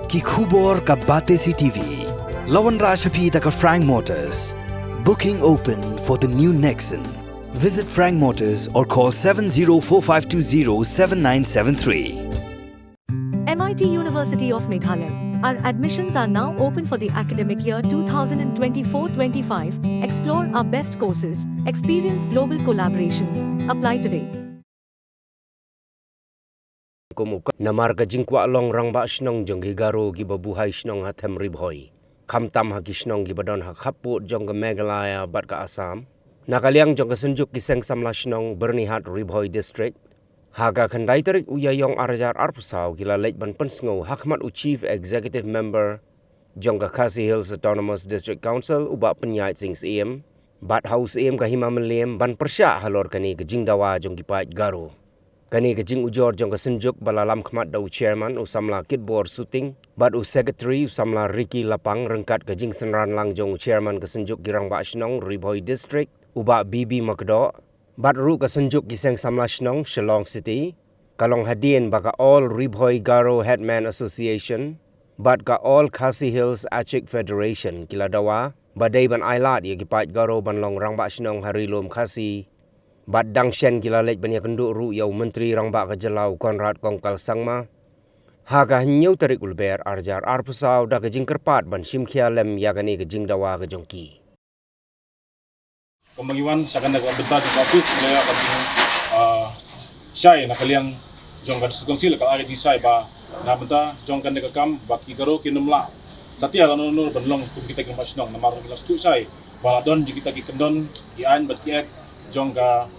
Ki khubor ka bate CTV. Lawan Rashapi taka Frank Motors. Booking open for the new Nexon. Visit Frank Motors or call 7045207973. MIT University of Meghalaya. Our admissions are now open for the academic year 2024-25. Explore our best courses, experience global collaborations. Apply today. Kumuka namar ka jingkwa long rang ba shnong jong gigaro gibabuhay shnong hatem ribhoy kamtam ha gishnong gibadon ha khapu jong Meghalaya bat ka Assam nakaliang jong sunjuk kiseng samla shnong bernihat ribhoy district haga khandai tarik uyayong arjar arpusau gila late ban pensngo hakmat u chief executive member jong ka Khasi Hills Autonomous District Council uba penyai sing CM bat house CM ka himamlem ban persya halor kani gejingdawa jong gipat garo. Kani kejing ujor jong kesenjuk balalam khmat dau chairman usamla kitbor shooting bad u secretary usamla Ricky Lapang rengkat kejing senran lang jong chairman kesenjuk girang ba shnong Ribhoy district uba BB Makdo bad ru kesenjuk giseng samla shnong Shillong City kalong hadien baka all Ribhoy Garo Headman Association bad ka all Khasi Hills Achik Federation kiladawa badai ban ailat ye gipat Garo ban long rang ba shnong Harilom Khasi Bad dangshen kila lej banyak kenduk ru yau menteri rangba kejelau Konrad Kongkal Sangma. Haga nyau tarik ulber arjar arpusau da kejing kerpat ban simkhia lem yagani kejing dawa kejongki. Kemangiwan sakan daga benta di office saya kejing syai nakaliang jongkan sukonsil kal ari syai ba na benta jongkan daga kam baki garo kinumla. Satia lan nur benlong kum kita kin masnong namar kita stu syai baladon kita ki kendon ian bat ki jongga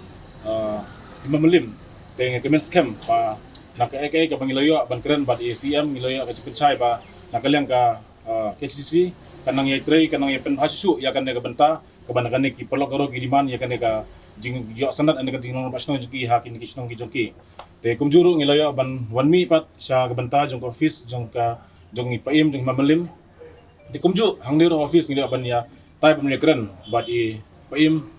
imamelim dengan kemen scam pa nak ek ka bangilayo ban keren bad ACM ngilayo ka cipencai ba nakaliang ka KCC kanang ye trei kanang ye pen hasu ya kan ka benta ka banakan ki pelok garo ki diman ya kan ka jing yo sanad an ka jing non pasno ki hakin ki snong ki jongki te kumjuru ngilayo ban wanmi pat sya ka benta jong office jong ka jong ipaim jong imamelim te kumju hangdir office ngilayo ban ya tai ban keren bad paim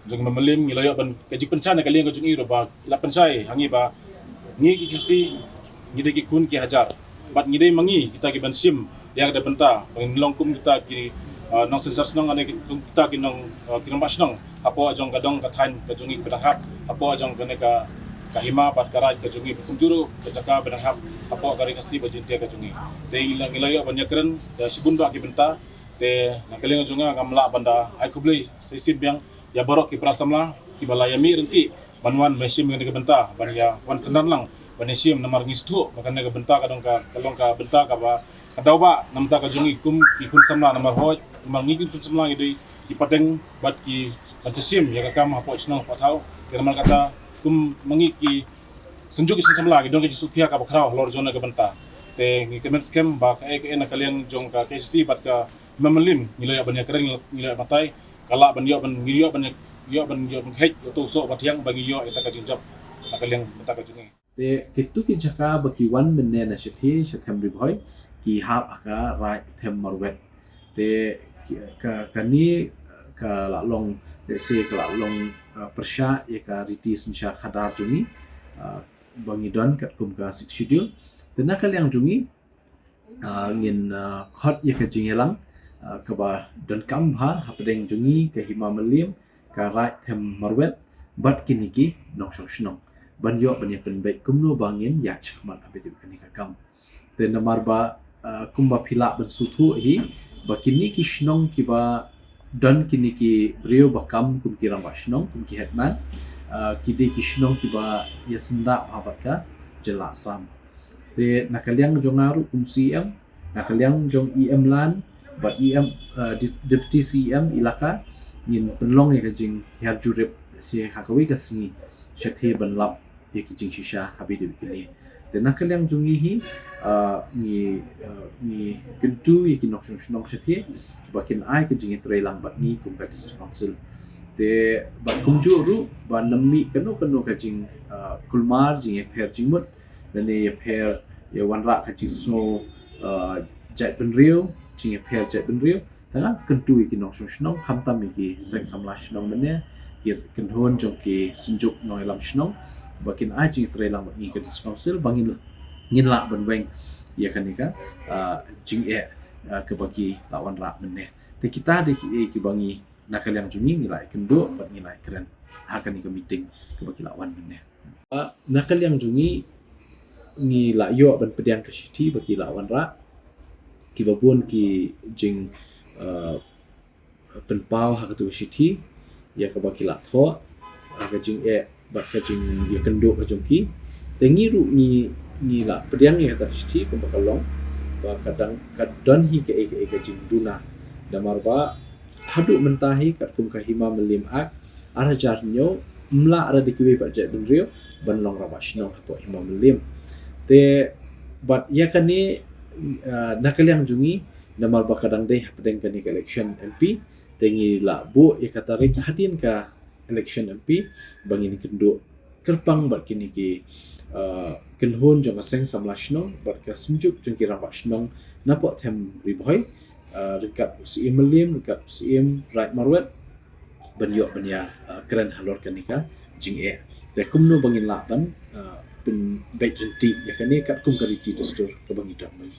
jong memelim ngilayo ban kajik pencan kalian kajung iro ba la pensai hangi ba ngi ki kasi ngide ki kun ki hajar bat ngide mangi kita ki ban sim dia ada benta penglong kum kita ki nong sensor snong ane kita ki nong ki nong basnong apo ajong kadong kathain kajung ki pedang hap apo ajong kene ka hima bat karaj kajung ki kumjuru kajaka pedang hap apo kari kasi bajin dia kajung ki de ngilayo ban yakren da sibun ba ki benta te nakalian junga ngamla banda ai kublei sesim yang ya borok ki prasamla ki balaya mi renti banwan mesim dengan benta ban ya wan sendan lang banesim namar ngistu makan dengan benta kadong ka kalong ka benta ka ba kadauba namta ka jungi kum ki kun samla namar hoj namar ngi kun samla ngidei ki pateng bat ki bansesim ya ka kam hapo snong pathau ki namar kata kum mangi ki senjuk ki samla ki dong ki supia ka bakrau lor zona ka benta te ngi kemen scam ba ka ek na kalian jong ka KST bat ka memelim ngiloy ban ya kering ngiloy matai kala ban yo ban hej to so batiang bagi yo eta ka jinjap nakaliang benta ka jungi te kitu ki jaka baki wan menne na shethi shethem ribhoy ki hap aka right them marwet te ka kani ka la long se ka la long persya ya ka riti sensya khadar jungi bangi don kat kum ka schedule te nakaliang jungi ngin khot ya ka jingelang kaba dan kambha hapdeng jungi ke himamelim ka right them marwet bat kiniki nok shnong ban yo ban pen baik kumno bangin ya chakmat abetu kani ka kam te namar ba kumba phila ban suthu hi ba kiniki shnong ki ba dan kiniki brio ba kam kum kiram ba shnong kum ki hetman ki de ki shnong ki ba yasnda bhabatka jelasam te nakaliang jongaru kum CM nakaliang jong EM lan but EM deputy CM ilaka ngin penlong ya kajing herjurip si hakawi kasni shathe banlap ya kijing shisha habidu kini dan nakaliang jungi hi ni kentu ya kinok snong shathe bakin ai kajing trelang bat ni kum district council te bat kumju ru ban nami kanu kajing kulmar jing pher jingmut dan ya pher ya wanra kajing snow jat benriu jing pher jat benriu tangan kentu ki nok snong khamtam ki seng samla snong mene ki kenhon jong ki sunjuk noi lam snong bakin ai jing trelang ni ke district council bangin ngin la ban weng ya kan ika jing ke bagi lawan rak meneh te kita de ki bangi nakal yang jungi nilai kendo bat nilai keren akan ika meeting ke bagi lawan meneh nakal yang jungi ngi la yo ban pediang ke city bagi lawan rak ki babun ki jing penpau ha ke city ya ke bagi la tho ke jing bat ke jing ya kendo ke jongki tengi ru ni la pediang ya kata city ko bakalong ba kadang hi ke jing duna damar ba hadu mentahi kat kum ka hima melim ak ara jarnyo mla ara dikiwe ba jat benrio ban long raba shnong hapo hima melim te but ya kani nakal yang jungi damar ba kadang deh pedeng kani election MP tengi la bu ya kata rik hadin ka election MP bangini kendo kerpang bat kini ki kenhun jong aseng samla shnong bat ka smjuk jong ki raba shnong napot them riboy dekat UCM melim dekat UCM right marwet banyok banya keren halor kanika jing de kumno bangin laban pen baik renti ya kani kat kum kariti dastur ke bangi damai